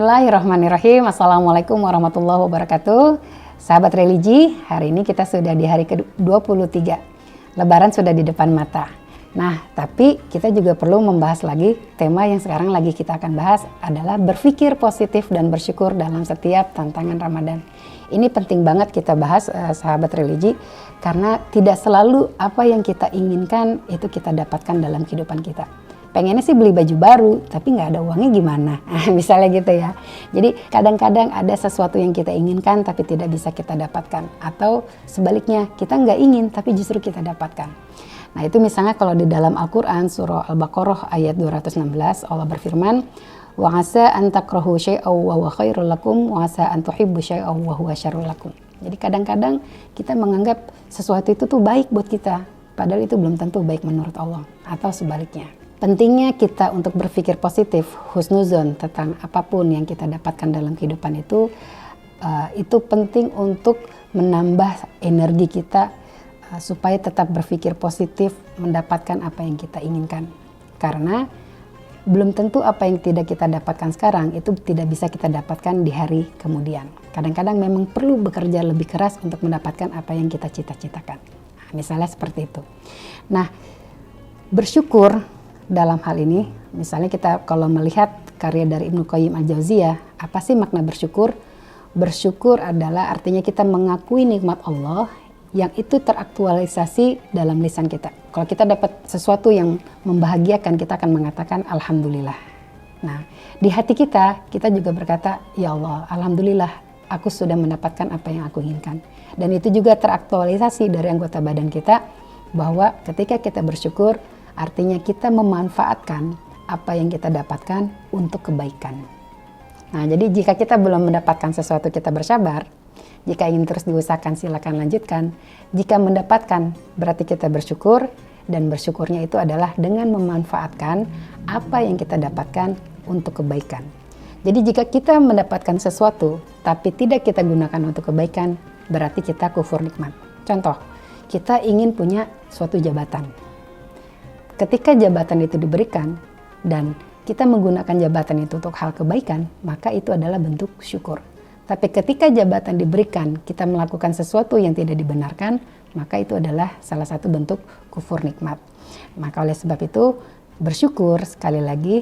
Bismillahirrahmanirrahim. Assalamualaikum warahmatullahi wabarakatuh. Sahabat religi, hari ini kita sudah di hari ke-23. Lebaran sudah di depan mata. Nah, tapi kita juga perlu membahas lagi tema yang sekarang lagi kita akan bahas adalah berpikir positif dan bersyukur dalam setiap tantangan Ramadan. Ini penting banget kita bahas, sahabat religi, karena tidak selalu apa yang kita inginkan itu kita dapatkan dalam kehidupan kita. Pengennya sih beli baju baru, tapi nggak ada uangnya gimana? Misalnya gitu ya. Jadi kadang-kadang ada sesuatu yang kita inginkan tapi tidak bisa kita dapatkan. Atau sebaliknya, kita nggak ingin tapi justru kita dapatkan. Nah itu misalnya kalau di dalam Al-Quran surah Al-Baqarah ayat 216 Allah berfirman, wa asa an takrahu syai'aw wa huwa khairul lakum wa asa an tuhibbu syai'aw wa huwa syarrul lakum. Jadi kadang-kadang kita menganggap sesuatu itu tuh baik buat kita, padahal itu belum tentu baik menurut Allah, atau sebaliknya. Pentingnya kita untuk berpikir positif, husnuzon tentang apapun yang kita dapatkan dalam kehidupan itu penting untuk menambah energi kita supaya tetap berpikir positif, mendapatkan apa yang kita inginkan. Karena belum tentu apa yang tidak kita dapatkan sekarang itu tidak bisa kita dapatkan di hari kemudian. Kadang-kadang memang perlu bekerja lebih keras untuk mendapatkan apa yang kita cita-citakan. Nah, misalnya seperti itu. Nah, bersyukur dalam hal ini, misalnya kita kalau melihat karya dari Ibnu Qayyim Al-Jauziyah, apa sih makna bersyukur? Bersyukur adalah artinya kita mengakui nikmat Allah yang itu teraktualisasi dalam lisan kita. Kalau kita dapat sesuatu yang membahagiakan, kita akan mengatakan Alhamdulillah. Nah, di hati kita juga berkata, Ya Allah, Alhamdulillah, aku sudah mendapatkan apa yang aku inginkan. Dan itu juga teraktualisasi dari anggota badan kita, bahwa ketika kita bersyukur, artinya kita memanfaatkan apa yang kita dapatkan untuk kebaikan. Nah, jadi jika kita belum mendapatkan sesuatu, kita bersabar. Jika ingin terus diusahakan, silakan lanjutkan. Jika mendapatkan, berarti kita bersyukur. Dan bersyukurnya itu adalah dengan memanfaatkan apa yang kita dapatkan untuk kebaikan. Jadi jika kita mendapatkan sesuatu, tapi tidak kita gunakan untuk kebaikan, berarti kita kufur nikmat. Contoh, kita ingin punya suatu jabatan. Ketika jabatan itu diberikan dan kita menggunakan jabatan itu untuk hal kebaikan, maka itu adalah bentuk syukur. Tapi ketika jabatan diberikan, kita melakukan sesuatu yang tidak dibenarkan, maka itu adalah salah satu bentuk kufur nikmat. Maka oleh sebab itu, bersyukur sekali lagi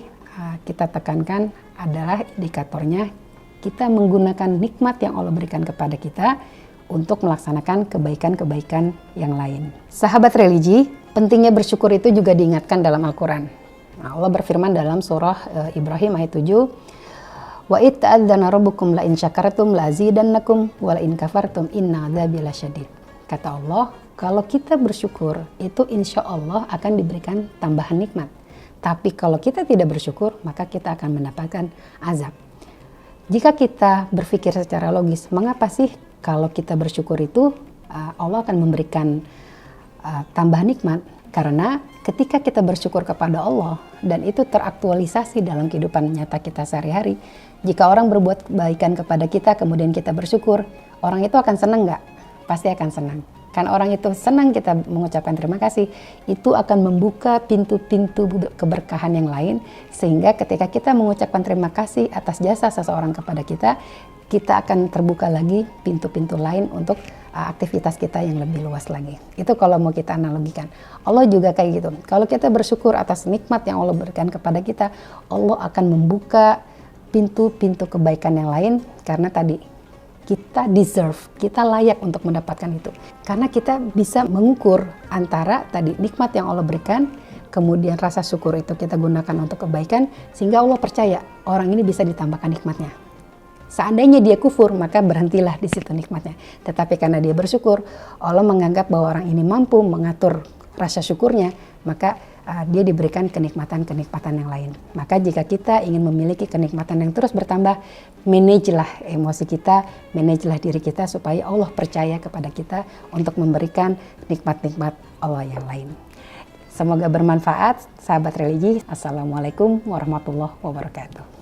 kita tekankan adalah indikatornya kita menggunakan nikmat yang Allah berikan kepada kita untuk melaksanakan kebaikan-kebaikan yang lain. Sahabat religi, pentingnya bersyukur itu juga diingatkan dalam Al-Quran. Nah, Allah berfirman dalam surah Ibrahim ayat 7, wa id ta'adzana rabbukum la in syakartum la azidannakum wa la in kafartum inna adzabi lasyadid. Kata Allah, kalau kita bersyukur itu insya Allah akan diberikan tambahan nikmat. Tapi kalau kita tidak bersyukur, maka kita akan mendapatkan azab. Jika kita berpikir secara logis, mengapa sih kalau kita bersyukur itu Allah akan memberikan tambahan nikmat? Karena ketika kita bersyukur kepada Allah dan itu teraktualisasi dalam kehidupan nyata kita sehari-hari, jika orang berbuat kebaikan kepada kita kemudian kita bersyukur, orang itu akan senang nggak? Pasti akan senang. Kan orang itu senang kita mengucapkan terima kasih, itu akan membuka pintu-pintu keberkahan yang lain, sehingga ketika kita mengucapkan terima kasih atas jasa seseorang kepada kita, kita akan terbuka lagi pintu-pintu lain untuk aktivitas kita yang lebih luas lagi. Itu kalau mau kita analogikan. Allah juga kayak gitu. Kalau kita bersyukur atas nikmat yang Allah berikan kepada kita, Allah akan membuka pintu-pintu kebaikan yang lain, karena tadi kita deserve, kita layak untuk mendapatkan itu. Karena kita bisa mengukur antara tadi nikmat yang Allah berikan, kemudian rasa syukur itu kita gunakan untuk kebaikan, sehingga Allah percaya orang ini bisa ditambahkan nikmatnya. Seandainya dia kufur, maka berhentilah di situ nikmatnya. Tetapi karena dia bersyukur, Allah menganggap bahwa orang ini mampu mengatur rasa syukurnya, maka dia diberikan kenikmatan-kenikmatan yang lain. Maka jika kita ingin memiliki kenikmatan yang terus bertambah, manajelah emosi kita, manajelah diri kita supaya Allah percaya kepada kita untuk memberikan nikmat-nikmat Allah yang lain. Semoga bermanfaat, sahabat religi. Assalamualaikum warahmatullahi wabarakatuh.